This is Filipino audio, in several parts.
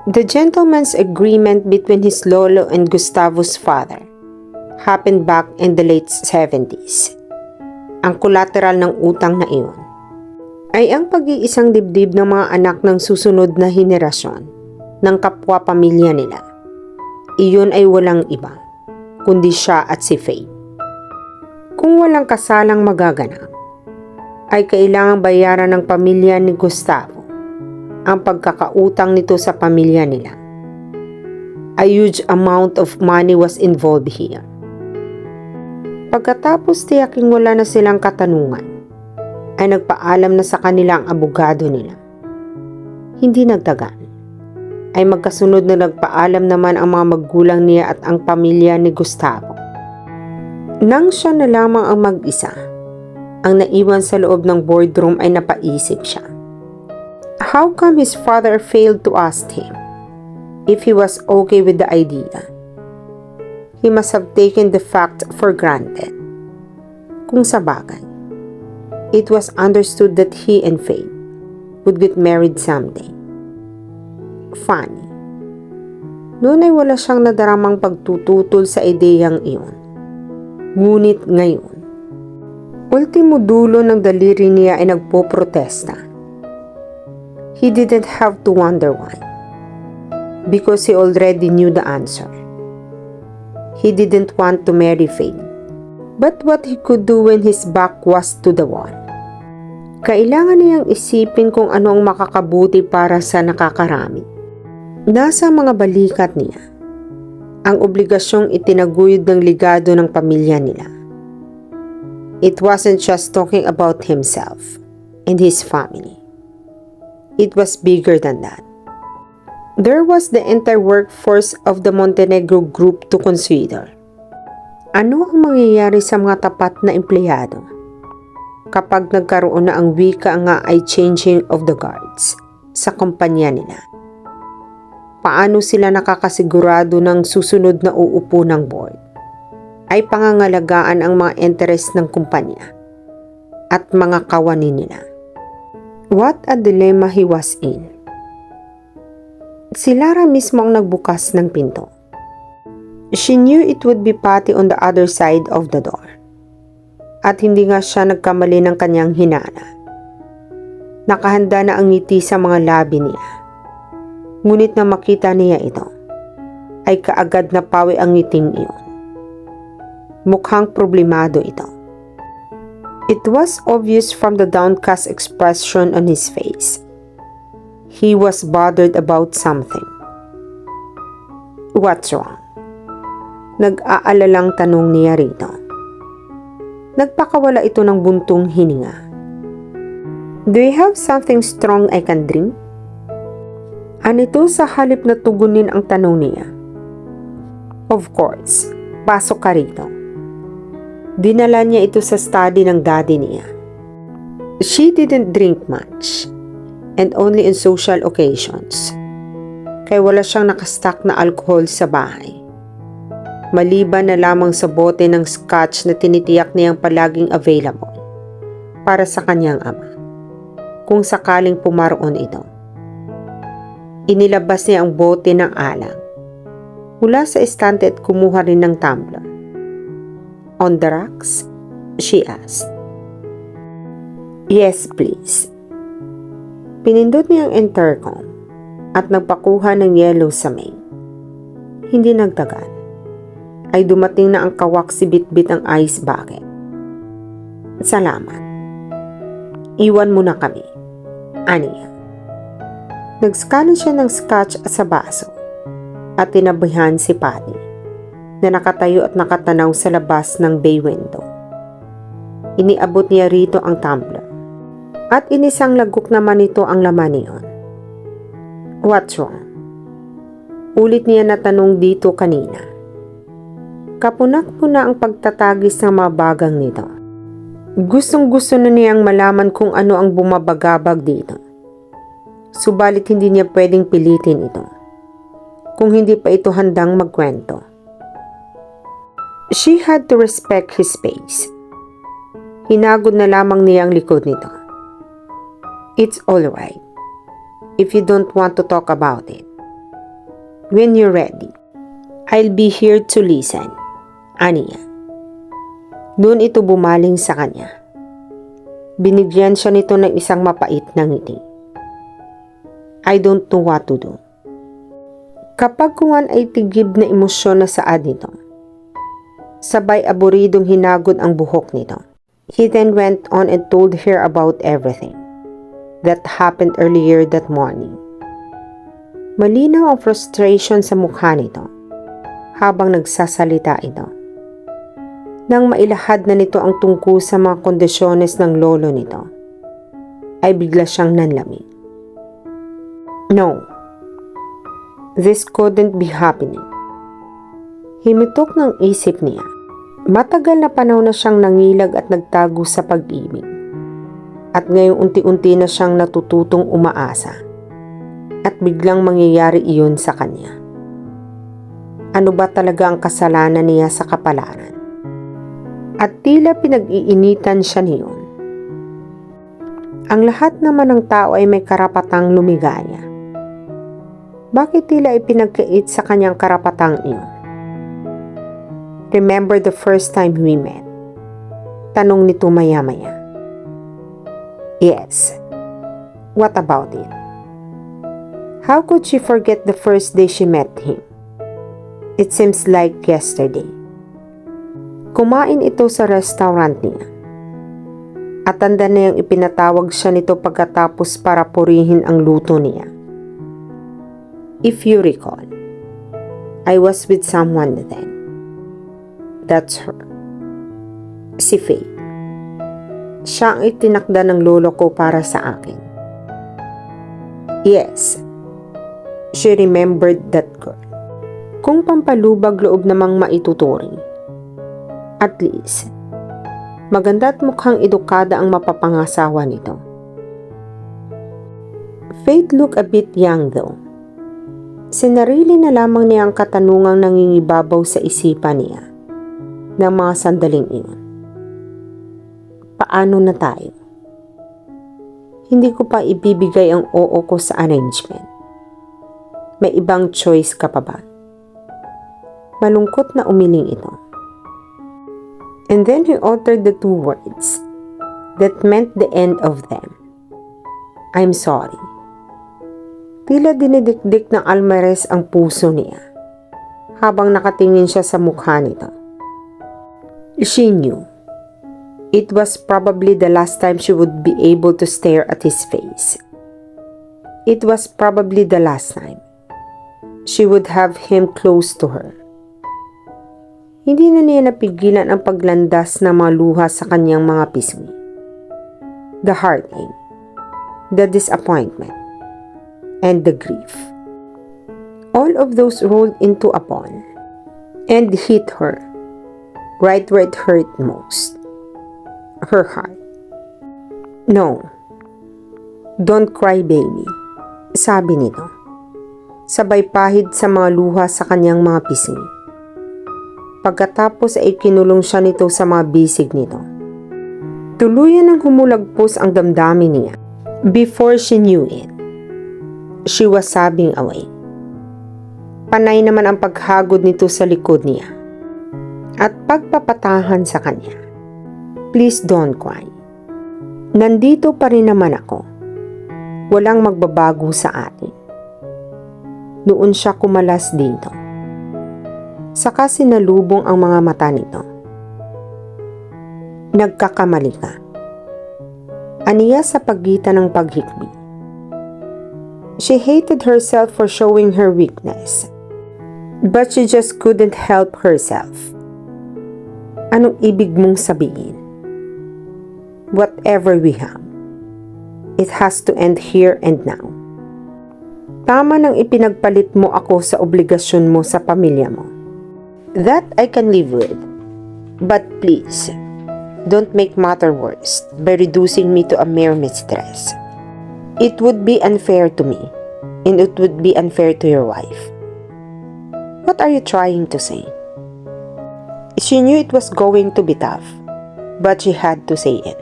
The gentleman's agreement between his lolo and Gustavo's father happened back in the late 70s. Ang collateral ng utang na iyon ay ang pag-iisang dibdib ng mga anak ng susunod na henerasyon ng kapwa-pamilya nila. Iyon ay walang iba, kundi siya at si Faith. Kung walang kasalang magaganap, ay kailangang bayaran ng pamilya ni Gustavo ang pagkakautang nito sa pamilya nila. A huge amount of money was involved here. Pagkatapos tiyaking wala na silang katanungan, ay nagpaalam na sa kanila ang abogado nila. Hindi nagtagal, ay magkasunod na nagpaalam naman ang mga magulang niya at ang pamilya ni Gustavo. Nang siya na lamang ang mag-isa, ang naiwan sa loob ng boardroom ay napaisip siya. How come his father failed to ask him if he was okay with the idea? He must have taken the fact for granted. Kung sa bagay, it was understood that he and Faith would get married someday. Funny. Noon ay wala siyang nadaramang pagtututol sa ideyang iyon. Ngunit ngayon, ultimo dulo ng daliri niya ay nagpoprotesta. He didn't have to wonder why, because he already knew the answer. He didn't want to marry Faith, but what he could do when his back was to the wall. Kailangan niyang isipin kung ano ang makakabuti para sa nakakarami. Nasa mga balikat niya ang obligasyong itinaguyod ng ligado ng pamilya nila. It wasn't just talking about himself and his family. It was bigger than that. There was the entire workforce of the Montenegro group to consider. Ano ang mangyayari sa mga tapat na empleyado kapag nagkaroon na ang wika nga ay changing of the guards sa kumpanya nila? Paano sila nakakasigurado ng susunod na uupo ng board ay pangangalagaan ang mga interes ng kumpanya at mga kawani nila? What a dilemma he was in. Si Lara mismo ang nagbukas ng pinto. She knew it would be Patty on the other side of the door. At hindi nga siya nagkamali ng kanyang hinala. Nakahanda na ang ngiti sa mga labi niya. Ngunit na makita niya ito, ay kaagad na pawi ang ngiting iyon. Mukhang problemado ito. It was obvious from the downcast expression on his face. He was bothered about something. What's wrong? Nag-aalalang tanong niya rito. Nagpakawala ito ng buntong hininga. Do you have something strong I can drink? Anito sa halip na tugunin ang tanong niya. Of course, pasok ka rito. Dinala niya ito sa study ng daddy niya. She didn't drink much, and only in social occasions. Kaya wala siyang nakastock na alcohol sa bahay. Maliban na lamang sa bote ng scotch na tinitiyak niyang palaging available para sa kanyang ama, kung sakaling pumaroon ito. Inilabas niya ang bote ng alak mula sa estante at kumuha rin ng tumbler. On the rocks? She asked. Yes, please. Pinindot niya ang intercom at nagpakuha ng yelo sa main. Hindi nagtagal, ay dumating na ang kawak si Bitbit ang ice bucket. Salamat. Iwan mo na kami. Aniya. Nagskano siya ng scotch sa baso at tinabihan si Patty na nakatayo at nakatanaw sa labas ng bay window. Iniabot niya rito ang tumbler at inisang lagok naman ito ang laman niyon. What's wrong? Ulit niya na tanong dito kanina. Kapunak-puna ang pagtatagis ng mga bagang nito. Gustong-gusto na niyang malaman kung ano ang bumabagabag dito. Subalit hindi niya pwedeng pilitin ito kung hindi pa ito handang magkwento. She had to respect his space. Hinagod na lamang niya ang likod nito. It's all right if you don't want to talk about it. When you're ready, I'll be here to listen, aniya. Doon ito bumaling sa kanya. Binigyan siya nito ng isang mapait na ngiti. I don't know what to do. Kapag kuwan ay tigib na emosyon na saad nito, sabay aburidong hinagod ang buhok nito. He then went on and told her about everything that happened earlier that morning. Malinaw ang frustration sa mukha nito habang nagsasalita ito. Nang mailahad na nito ang tungkol sa mga kondisyones ng lolo nito, ay bigla siyang nanlamig. No, this couldn't be happening. Himitok ng isip niya. Matagal na panahon na siyang nangilag at nagtago sa pag-ibig. At ngayong unti-unti na siyang natututong umaasa. At biglang mangyayari iyon sa kanya. Ano ba talaga ang kasalanan niya sa kapalaran? At tila pinag-iinitan siya niyon. Ang lahat naman ng tao ay may karapatang lumigaya. Bakit tila ipinagkait sa kanyang karapatang iyon? Remember the first time we met? Tanong nito maya-maya. Yes. What about it? How could she forget the first day she met him? It seems like yesterday. Kumain ito sa restaurant niya. At tanda na yung ipinatawag siya nito pagkatapos para purihin ang luto niya. If you recall, I was with someone then. That's her. Si Faye. Siya ang itinakda ng lolo ko para sa akin. Yes, she remembered that girl. Kung pampalubag loob namang maituturing, at least, maganda at mukhang edukada ang mapapangasawa nito. Faith looked a bit young though. Sinarili na lamang niya ang katanungang nangingibabaw sa isipan niya ng mga sandaling iyon. Paano na tayo? Hindi ko pa ibibigay ang oo ko sa arrangement. May ibang choice ka pa ba? Malungkot na umiling ito. And then he uttered the two words that meant the end of them. I'm sorry. Tila dinidikdik ng Almares ang puso niya habang nakatingin siya sa mukha nito. She knew. It was probably the last time she would be able to stare at his face. It was probably the last time she would have him close to her. Hindi na niya napigilan ang paglandas ng mga luha sa kanyang mga pisngi. The heartache, the disappointment, and the grief. All of those rolled into a ball and hit her right where it hurt most. Her heart. No, don't cry baby, sabi nito. Sabay pahid sa mga luha sa kanyang mga pisngi. Pagkatapos ay kinulong siya nito sa mga bisig nito. Tuluyan ng humulagpos ang damdamin niya. Before she knew it, she was sobbing away. Panay naman ang paghagod nito sa likod niya at pagpapatahan sa kanya. Please don't cry. Nandito pa rin naman ako. Walang magbabago sa atin. Noon siya kumalas dito. Saka sinalubong ang mga mata nito. Nagkakamali ka. Aniya sa pagitan ng paghikbi. She hated herself for showing her weakness. But she just couldn't help herself. Anong ibig mong sabihin? Whatever we have, it has to end here and now. Tama nang ipinagpalit mo ako sa obligasyon mo sa pamilya mo. That I can live with. But please, don't make matter worse by reducing me to a mere mistress. It would be unfair to me, and it would be unfair to your wife. What are you trying to say? She knew it was going to be tough, but she had to say it.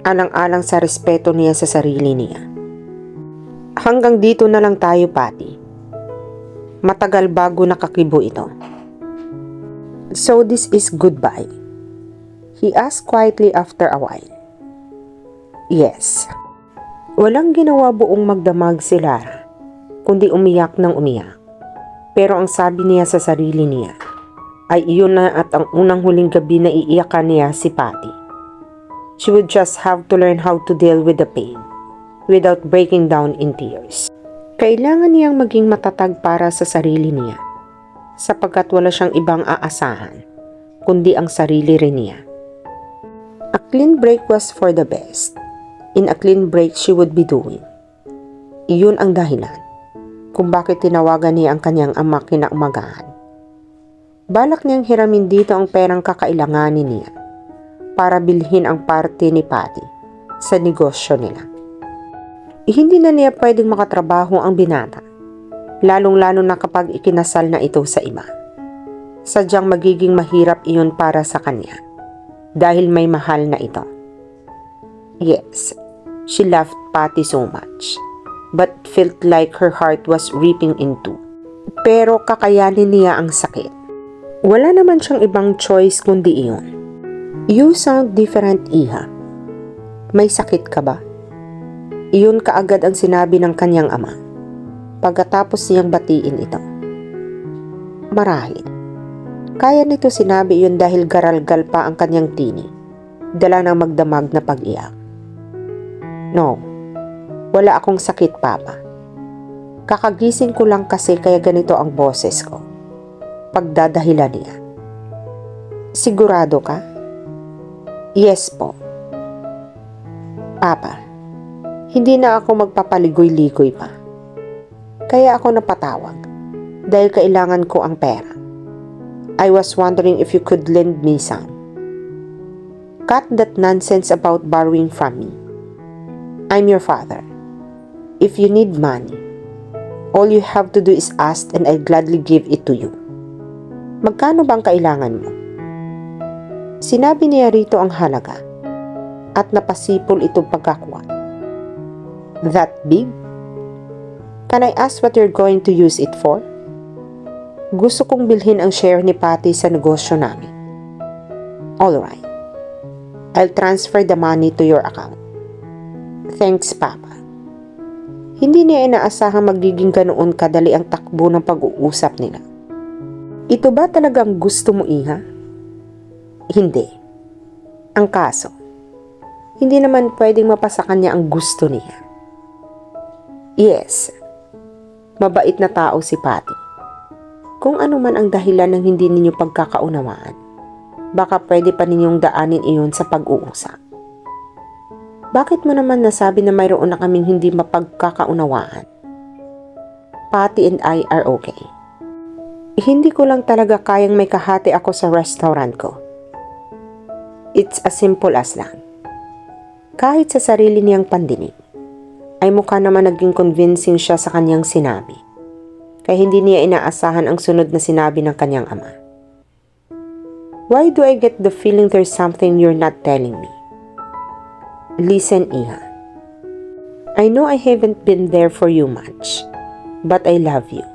Alang-alang sa respeto niya sa sarili niya. Hanggang dito na lang tayo, Patty. Matagal bago nakakibo ito. "So this is goodbye?" he asked quietly after a while. "Yes." Walang ginawa buong magdamag si Lara, kundi umiyak ng umiyak. Pero ang sabi niya sa sarili niya ay iyon na at ang unang huling gabi na iiyakan niya si Patty. She would just have to learn how to deal with the pain without breaking down in tears. Kailangan niyang maging matatag para sa sarili niya, sapagkat wala siyang ibang aasahan, kundi ang sarili rin niya. A clean break was for the best. In a clean break she would be doing. Iyon ang dahilan kung bakit tinawagan niya ang kanyang ama kinaumagahan. Balak niyang hiramin dito ang perang kakailanganin niya para bilhin ang parte ni Patty sa negosyo nila. Hindi na niya pwedeng makatrabaho ang binata, lalong-lalo na kapag ikinasal na ito sa iba. Sadyang magiging mahirap iyon para sa kanya dahil may mahal na ito. Yes, she loved Patty so much, but felt like her heart was ripping in two. Pero kakayanin niya ang sakit. Wala naman siyang ibang choice kundi iyon. "You sound different, Iha. May sakit ka ba?" Iyon kaagad ang sinabi ng kanyang ama pagkatapos niyang batiin ito. Marahil, kaya nito sinabi iyon dahil garalgal pa ang kanyang tini, dala ng magdamag na pag-iyak. "No, wala akong sakit, Papa. Kakagising ko lang kasi kaya ganito ang boses ko." Pagdadahilan niya. "Sigurado ka?" "Yes po." "Papa, hindi na ako magpapaligoy-ligoy pa. Kaya ako napatawag dahil kailangan ko ang pera. I was wondering if you could lend me some." "Cut that nonsense about borrowing from me. I'm your father. If you need money, all you have to do is ask and I'll gladly give it to you. Magkano bang kailangan mo?" Sinabi niya rito ang halaga at napasipol itong pagkakuha. "That big? Can I ask what you're going to use it for?" "Gusto kong bilhin ang share ni Patty sa negosyo namin." "Alright. I'll transfer the money to your account." "Thanks, Papa." Hindi niya inaasahang magiging ganoon kadali ang takbo ng pag-uusap nila. Ito ba talagang gusto mo, Iha? Hindi. Ang kaso, hindi naman pwedeng mapasa kanya ang gusto niya. Yes, mabait na tao si Patty. Kung ano man ang dahilan ng hindi ninyo pagkakaunawaan, baka pwede pa ninyong daanin iyon sa pag-uusap. Bakit mo naman nasabi na mayroon na kaming hindi mapagkakaunawaan? Patty and I are okay. Hindi ko lang talaga kayang may kahati ako sa restaurant ko. It's as simple as lang. Kahit sa sarili niyang pandinig, ay mukha naman naging convincing siya sa kanyang sinabi. Kaya hindi niya inaasahan ang sunod na sinabi ng kanyang ama. "Why do I get the feeling there's something you're not telling me? Listen, Iha. I know I haven't been there for you much, but I love you.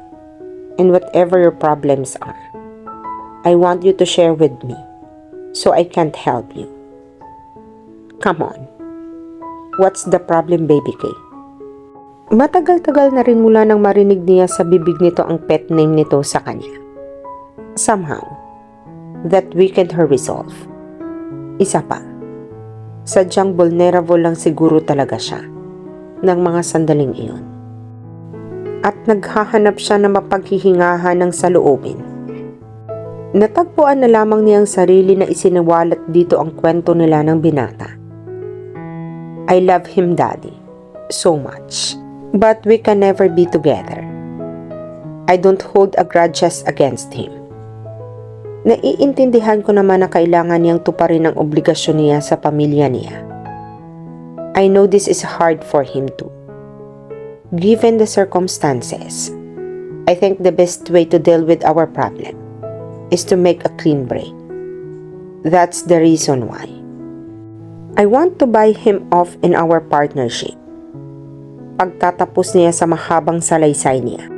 And whatever your problems are, I want you to share with me, so I can't help you. Come on. What's the problem, baby K?" Matagal-tagal na rin mula nang marinig niya sa bibig nito ang pet name nito sa kanya. Somehow, that weakened her resolve. Isa pa, sadyang vulnerable lang siguro talaga siya ng mga sandaling iyon. At naghahanap siya ng mapaghihingahan ng saloobin. Natagpuan na lamang niyang sarili na isiniwalat dito ang kwento nila ng binata. "I love him, Daddy, so much. But we can never be together. I don't hold a grudges against him. Naiintindihan ko naman na kailangan niyang tuparin ang obligasyon niya sa pamilya niya. I know this is hard for him too. Given the circumstances, I think the best way to deal with our problem is to make a clean break. That's the reason why I want to buy him off in our partnership." Pagtatapos niya sa mahabang salaysay niya,